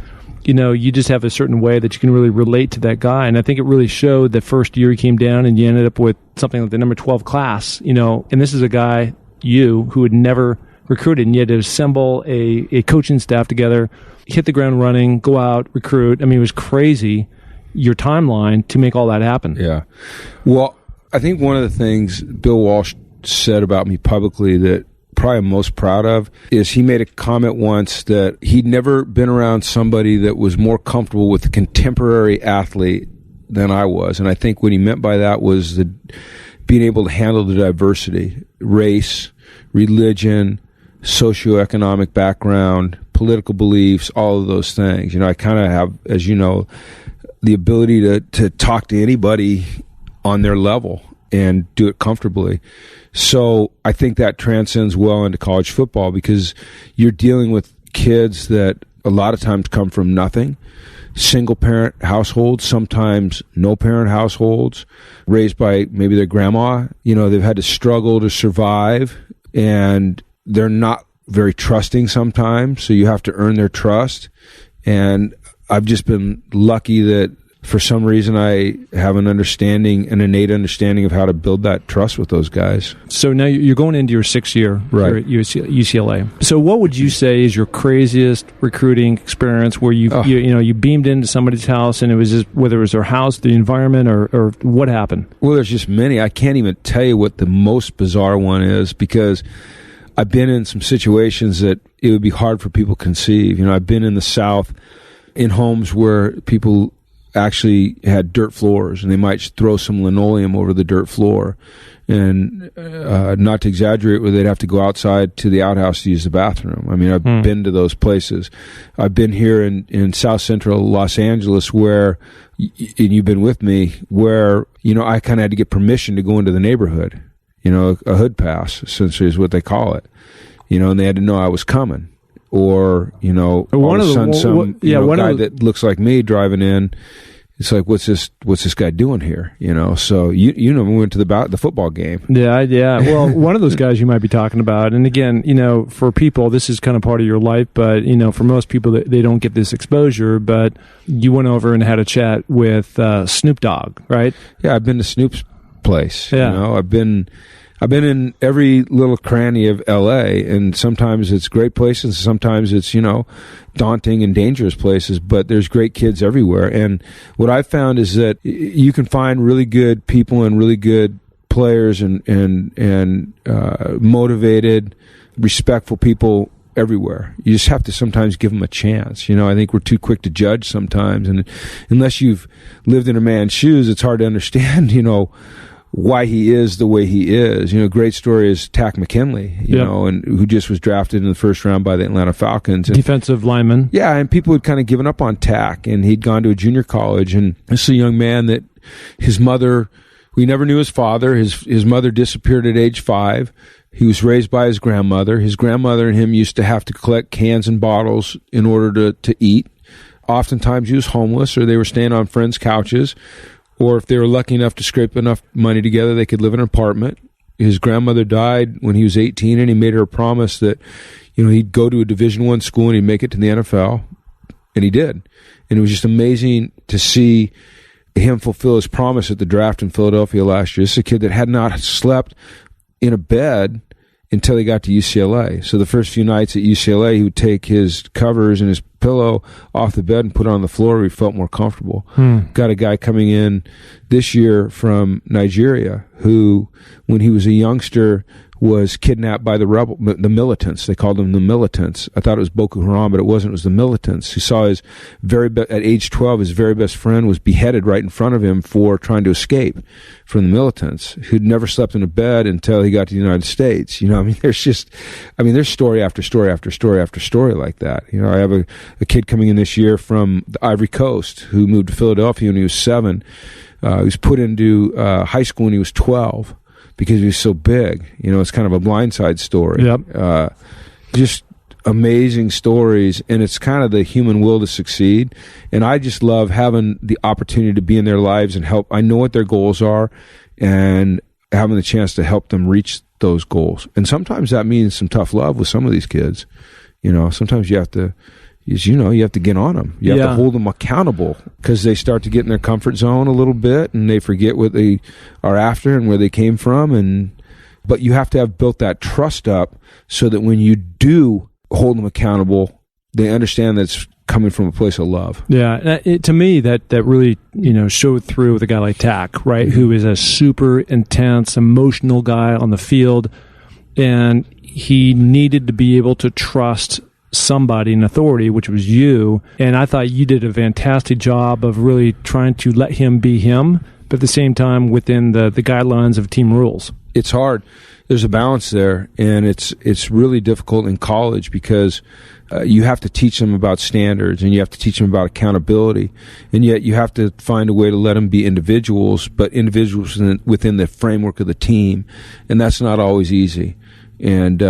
You just have a certain way that you can really relate to that guy. And I think it really showed the first year he came down and you ended up with something like the number 12 class, and this is a guy, who had never recruited, and you had to assemble a coaching staff together, hit the ground running, go out, recruit. I mean, it was crazy, your timeline to make all that happen. Yeah. Well, I think one of the things Bill Walsh said about me publicly that probably I'm most proud of is he made a comment once that he'd never been around somebody that was more comfortable with a contemporary athlete than I was. And I think what he meant by that was being able to handle the diversity, race, religion, socioeconomic background, political beliefs, all of those things. I kind of have, as you know, the ability to talk to anybody on their level and do it comfortably. So I think that transcends well into college football because you're dealing with kids that a lot of times come from nothing, single parent households, sometimes no parent households, raised by maybe their grandma. They've had to struggle to survive, and they're not very trusting sometimes, so you have to earn their trust. And I've just been lucky that for some reason I have an innate understanding of how to build that trust with those guys. So now you're going into your 6th year right. At UCLA. So what would you say is your craziest recruiting experience where you beamed into somebody's house and it was just, whether it was their house, the environment, or what happened? Well, there's just many. I can't even tell you what the most bizarre one is because I've been in some situations that it would be hard for people to conceive. I've been in the South in homes where people actually had dirt floors and they might throw some linoleum over the dirt floor. And not to exaggerate, where they'd have to go outside to the outhouse to use the bathroom. I mean, I've been to those places. I've been here in South Central Los Angeles where, and you've been with me, where, I kind of had to get permission to go into the neighborhood. A hood pass, essentially, is what they call it. And they had to know I was coming. Or, all of a sudden some guy that looks like me driving in, it's like, what's this guy doing here? So we went to the football game. Yeah. Well, one of those guys you might be talking about, and again, for people, this is kind of part of your life, but, for most people, they don't get this exposure, but you went over and had a chat with Snoop Dogg, right? Yeah, I've been to Snoop's place. Yeah. I've been in every little cranny of LA, and sometimes it's great places, sometimes it's, daunting and dangerous places, but there's great kids everywhere. And what I found is that you can find really good people and really good players and motivated, respectful people everywhere. You just have to sometimes give them a chance. I think we're too quick to judge sometimes, and unless you've lived in a man's shoes, it's hard to understand, why he is the way he is. Great story is Tack McKinley, and who just was drafted in the first round by the Atlanta Falcons. And, defensive lineman. Yeah, and people had kind of given up on Tack, and he'd gone to a junior college, and this is a young man that his mother, we never knew his father. His mother disappeared at age 5. He was raised by his grandmother. His grandmother and him used to have to collect cans and bottles in order to eat. Oftentimes he was homeless, or they were staying on friends' couches. Or if they were lucky enough to scrape enough money together, they could live in an apartment. his grandmother died when he was 18, and he made her a promise that, he'd go to a Division I school and he'd make it to the NFL, and he did. And it was just amazing to see him fulfill his promise at the draft in Philadelphia last year. This is a kid that had not slept in a bed until he got to UCLA. So the first few nights at UCLA, he would take his covers and his pillow off the bed and put it on the floor where he felt more comfortable. Got a guy coming in this year from Nigeria who, when he was a youngster, was kidnapped by the militants. They called them the militants. I thought it was Boko Haram, but it wasn't. It was the militants. He saw at age 12, his very best friend was beheaded right in front of him for trying to escape from the militants, who'd never slept in a bed until he got to the United States. There's story after story after story after story like that. I have a kid coming in this year from the Ivory Coast who moved to Philadelphia when he was 7. He was put into high school when he was 12. Because he was so big. It's kind of a blindside story. Yep. Just amazing stories, and it's kind of the human will to succeed. And I just love having the opportunity to be in their lives and help. I know what their goals are, and having the chance to help them reach those goals. And sometimes that means some tough love with some of these kids. Sometimes you have to... you have to get on them. You have to hold them accountable, because they start to get in their comfort zone a little bit, and they forget what they are after and where they came from. But you have to have built that trust up so that when you do hold them accountable, they understand that it's coming from a place of love. Yeah, to me, that really showed through with a guy like Tack, right, who is a super intense, emotional guy on the field, and he needed to be able to trust somebody in authority, which was you. And I thought you did a fantastic job of really trying to let him be him, but at the same time within the guidelines of team rules. It's hard. There's a balance there, and it's really difficult in college because you have to teach them about standards, and you have to teach them about accountability, and yet you have to find a way to let them be individuals, but individuals within the framework of the team, and that's not always easy. And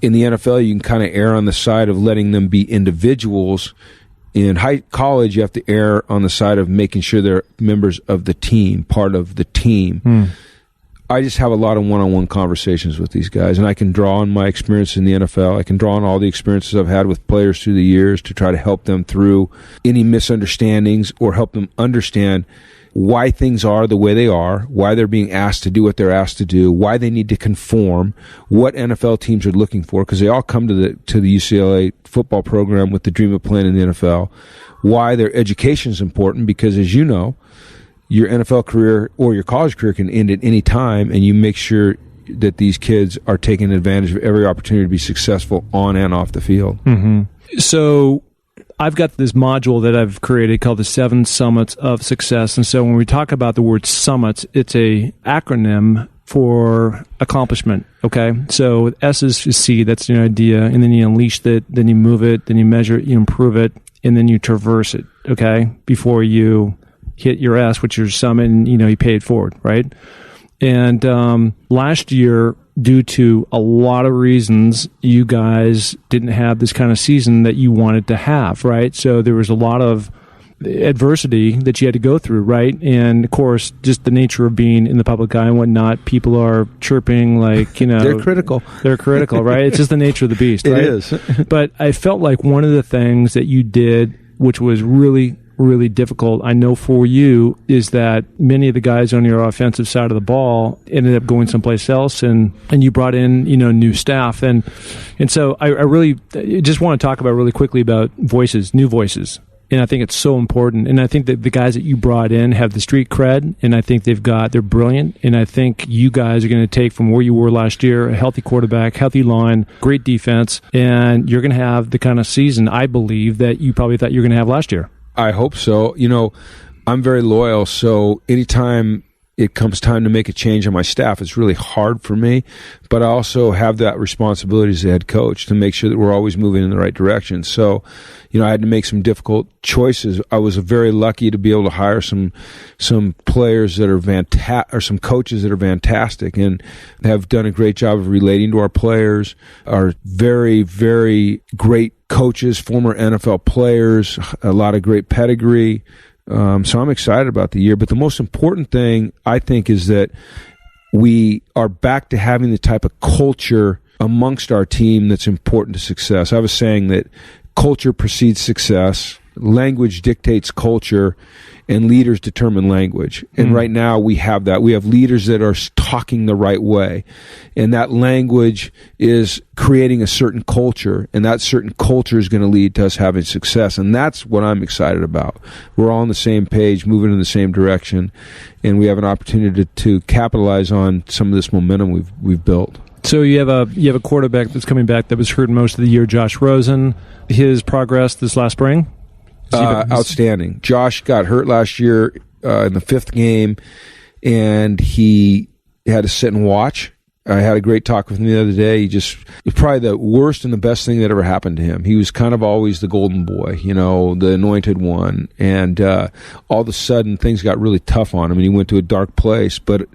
in the NFL, you can kind of err on the side of letting them be individuals. In college, you have to err on the side of making sure they're members of the team, part of the team. I just have a lot of one-on-one conversations with these guys, and I can draw on my experience in the NFL. I can draw on all the experiences I've had with players through the years to try to help them through any misunderstandings or help them understand why things are the way they are, why they're being asked to do what they're asked to do, why they need to conform, what NFL teams are looking for, because they all come to the UCLA football program with the dream of playing in the NFL, why their education is important, because as you know, your NFL career or your college career can end at any time, and you make sure that these kids are taking advantage of every opportunity to be successful on and off the field. So I've got this module that I've created called the 7 Summits of Success. And so when we talk about the word summits, it's a acronym for accomplishment. Okay. So S is C, that's your idea. And then you unleash it, then you move it, then you measure it, you improve it, and then you traverse it. Okay. Before you hit your S, which is your summit, and you pay it forward. Right. And last year, due to a lot of reasons, you guys didn't have this kind of season that you wanted to have, right? So there was a lot of adversity that you had to go through, right? And of course, just the nature of being in the public eye and whatnot, people are chirping like, they're critical. They're critical, right? It's just the nature of the beast, right? It is. But I felt like one of the things that you did, which was really difficult, I know for you, is that many of the guys on your offensive side of the ball ended up going someplace else, and you brought in new staff, and so I really just want to talk about really quickly about new voices, and I think it's so important. And I think that the guys that you brought in have the street cred, and I think they're brilliant, and I think you guys are going to take from where you were last year a healthy quarterback, healthy line, great defense, and you're going to have the kind of season I believe that you probably thought you were going to have last year. I hope so. I'm very loyal, so anytime it comes time to make a change on my staff, it's really hard for me, but I also have that responsibility as the head coach to make sure that we're always moving in the right direction. So, I had to make some difficult choices. I was very lucky to be able to hire some players that are fantastic, or some coaches that are fantastic and have done a great job of relating to our players, are very, very great coaches, former NFL players, a lot of great pedigree. So I'm excited about the year. But the most important thing, I think, is that we are back to having the type of culture amongst our team that's important to success. I was saying that culture precedes success, language dictates culture, and leaders determine language. And right now we have that. We have leaders that are talking the right way. And that language is creating a certain culture. And that certain culture is going to lead to us having success. And that's what I'm excited about. We're all on the same page, moving in the same direction. And we have an opportunity to capitalize on some of this momentum we've built. So you have a quarterback that's coming back that was hurt most of the year, Josh Rosen. His progress this last spring? Outstanding. Josh got hurt last year in the 5th game, and he had to sit and watch. I had a great talk with him the other day. It was probably the worst and the best thing that ever happened to him. He was kind of always the golden boy, the anointed one. And all of a sudden, things got really tough on him, and he went to a dark place. But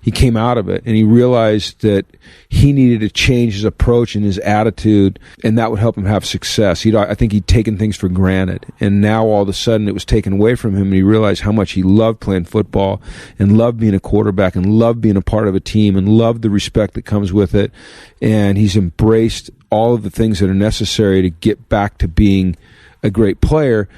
he came out of it, and he realized that he needed to change his approach and his attitude, and that would help him have success. I think he'd taken things for granted, and now all of a sudden it was taken away from him, and he realized how much he loved playing football and loved being a quarterback and loved being a part of a team and loved the respect that comes with it. And he's embraced all of the things that are necessary to get back to being a great player.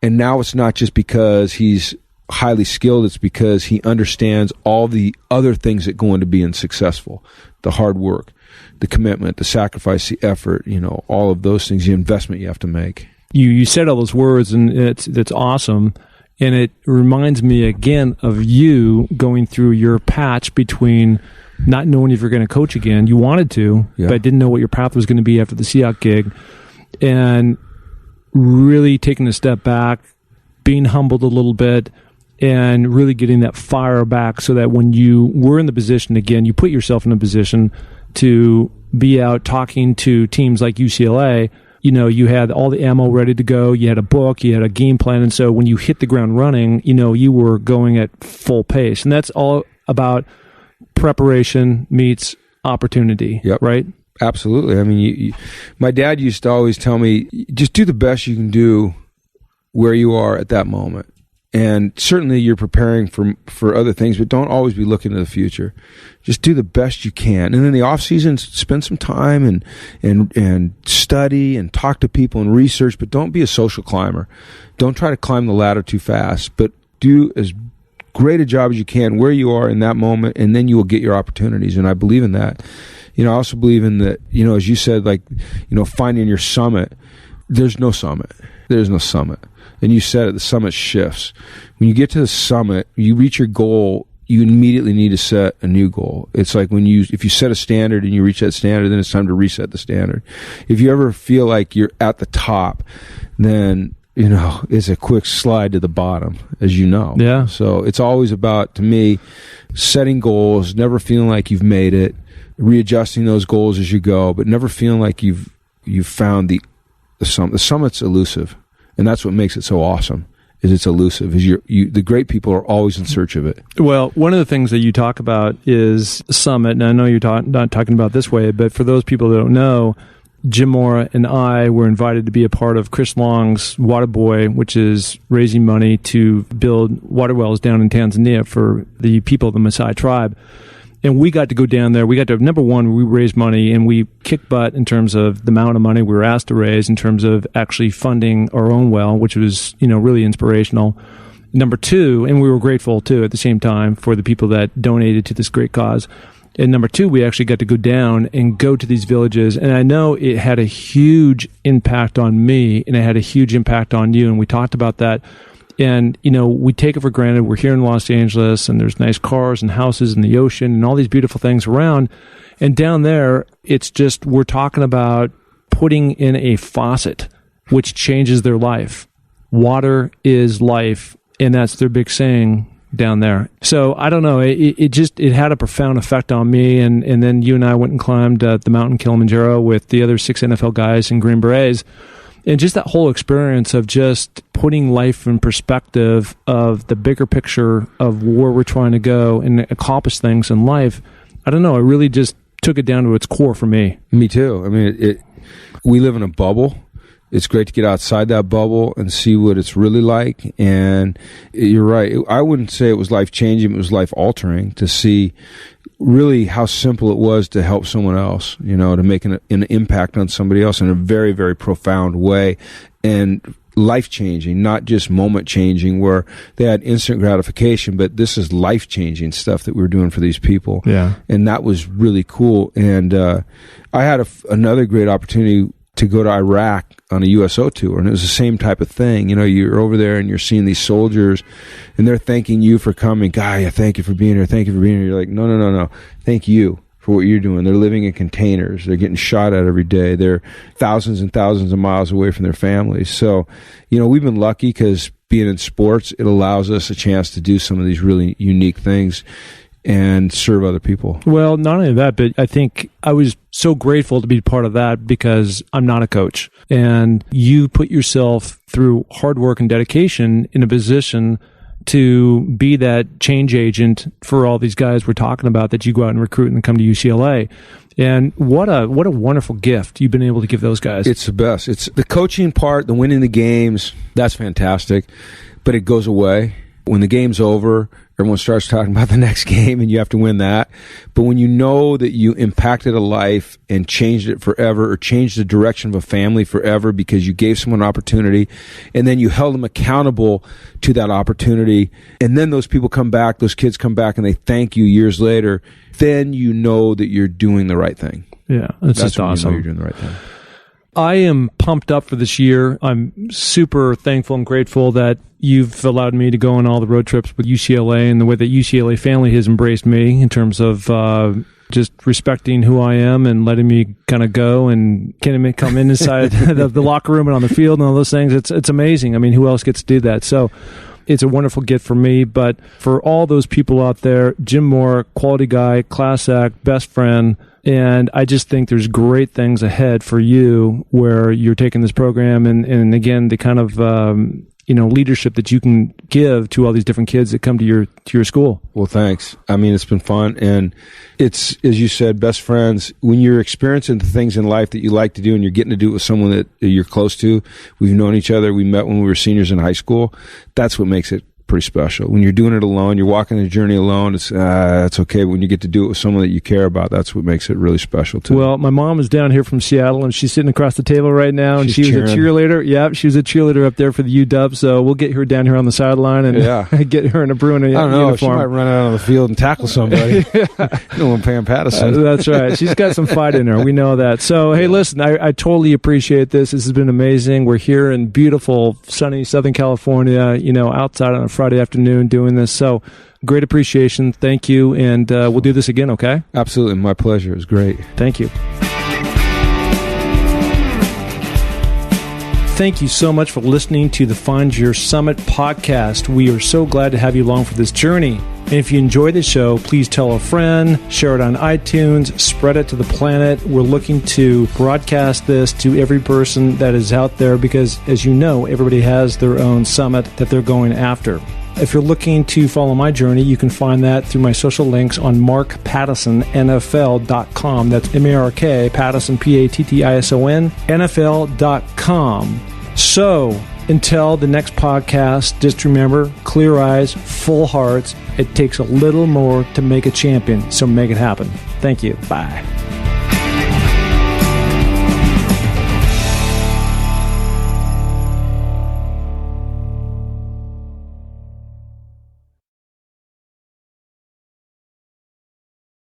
And now it's not just because he's highly skilled, it's because he understands all the other things that go into being successful. The hard work, the commitment, the sacrifice, the effort, all of those things, the investment you have to make. You said all those words, and that's awesome. And it reminds me again of you going through your patch between not knowing if you're going to coach again. You wanted to, but didn't know what your path was going to be after the Seahawks gig. And really taking a step back, being humbled a little bit, and really getting that fire back so that when you were in the position again, you put yourself in a position to be out talking to teams like UCLA. You had all the ammo ready to go. You had a book, you had a game plan. And so when you hit the ground running, you were going at full pace. And that's all about preparation meets opportunity, right? Absolutely. I mean, my dad used to always tell me, just do the best you can do where you are at that moment. And certainly you're preparing for other things, but don't always be looking to the future. Just do the best you can. And in the off season, spend some time and study and talk to people and research, but don't be a social climber. Don't try to climb the ladder too fast, but do as great a job as you can where you are in that moment, and then you will get your opportunities. And I believe in that. I also believe in that, as you said, finding your summit. There's no summit. There's no summit. And you said it, the summit shifts. When you get to the summit, you reach your goal, you immediately need to set a new goal. It's like if you set a standard and you reach that standard, then it's time to reset the standard. If you ever feel like you're at the top, then, it's a quick slide to the bottom, as you know. Yeah. So it's always about, to me, setting goals, never feeling like you've made it, readjusting those goals as you go, but never feeling like you've found the summit. The summit's elusive. And that's what makes it so awesome, is it's elusive. The great people are always in search of it. Well, one of the things that you talk about is summit. And I know you're not talking about this way, but for those people that don't know, Jim Mora and I were invited to be a part of Chris Long's Water Boy, which is raising money to build water wells down in Tanzania for the people of the Maasai tribe. And we got to go down there. We got to, number one, we raised money, and we kicked butt in terms of the amount of money we were asked to raise in terms of actually funding our own well, which was, really inspirational. Number two, and we were grateful too at the same time for the people that donated to this great cause. And number two, we actually got to go down and go to these villages. And I know it had a huge impact on me, and it had a huge impact on you. And we talked about that. And, we take it for granted. We're here in Los Angeles, and there's nice cars and houses and the ocean and all these beautiful things around. And down there, it's just, we're talking about putting in a faucet, which changes their life. Water is life, and that's their big saying down there. So I don't know. It had a profound effect on me. And then you and I went and climbed the mountain Kilimanjaro with the other 6 NFL guys in Green Berets. And just that whole experience of just putting life in perspective of the bigger picture of where we're trying to go and accomplish things in life, I don't know, it really just took it down to its core for me. Me too. I mean, we live in a bubble. It's great to get outside that bubble and see what it's really like. And you're right. I wouldn't say it was life-changing. It was life-altering to see really how simple it was to help someone else, to make an impact on somebody else in a very, very profound way, and life-changing, not just moment-changing where they had instant gratification, but this is life-changing stuff that we were doing for these people. Yeah. And that was really cool. And I had another great opportunity to go to Iraq on a USO tour, and it was the same type of thing. You're over there and you're seeing these soldiers, and they're thanking you for coming. Guy, thank you for being here. Thank you for being here. You're like, no. Thank you for what you're doing. They're living in containers. They're getting shot at every day. They're thousands and thousands of miles away from their families. So, we've been lucky because being in sports, it allows us a chance to do some of these really unique things and serve other people. Well, not only that, but I think I was so grateful to be part of that because I'm not a coach. And you put yourself through hard work and dedication in a position to be that change agent for all these guys we're talking about that you go out and recruit and come to UCLA. And what a wonderful gift you've been able to give those guys. It's the best. It's the coaching part, the winning the games, that's fantastic. But it goes away. When the game's over, everyone starts talking about the next game and you have to win that. But when you know that you impacted a life and changed it forever, or changed the direction of a family forever because you gave someone an opportunity and then you held them accountable to that opportunity, and then those people come back, those kids come back and they thank you years later, then you know that you're doing the right thing. Yeah, that's just awesome. You know you're doing the right thing. I am pumped up for this year. I'm super thankful and grateful that you've allowed me to go on all the road trips with UCLA, and the way that UCLA family has embraced me in terms of just respecting who I am and letting me kind of go and come in inside the locker room and on the field and all those things. It's amazing. I mean, who else gets to do that? So it's a wonderful gift for me. But for all those people out there, Jim Mora, quality guy, class act, best friend. And I just think there's great things ahead for you where you're taking this program and again, the kind of, leadership that you can give to all these different kids that come to your school. Well, thanks. I mean, it's been fun. And it's, as you said, best friends. When you're experiencing the things in life that you like to do and you're getting to do it with someone that you're close to, we've known each other. We met when we were seniors in high school. That's what makes it pretty special. When you're doing it alone, you're walking the journey alone, it's okay. But when you get to do it with someone that you care about, that's what makes it really special too. Well, my mom is down here from Seattle, and she's sitting across the table right now, and she was a cheerleader. Yeah, she was a cheerleader up there for the UW, so we'll get her down here on the sideline and get her in a Bruin uniform. I don't know, she might run out on the field and tackle somebody. No one paying Patterson. That's right. She's got some fight in her. We know that. So, hey, listen, I totally appreciate this. This has been amazing. We're here in beautiful, sunny Southern California, outside on a Friday afternoon doing this. So great appreciation. Thank you. And we'll do this again, okay? Absolutely. My pleasure. It was great. Thank you. Thank you so much for listening to the Find Your Summit podcast. We are so glad to have you along for this journey. And if you enjoy the show, please tell a friend, share it on iTunes, spread it to the planet. We're looking to broadcast this to every person that is out there because, as you know, everybody has their own summit that they're going after. If you're looking to follow my journey, you can find that through my social links on markpattissonnfl.com. That's M-A-R-K, Pattison, P-A-T-T-I-S-O-N, NFL.com. So, until the next podcast, just remember, clear eyes, full hearts. It takes a little more to make a champion, so make it happen. Thank you. Bye.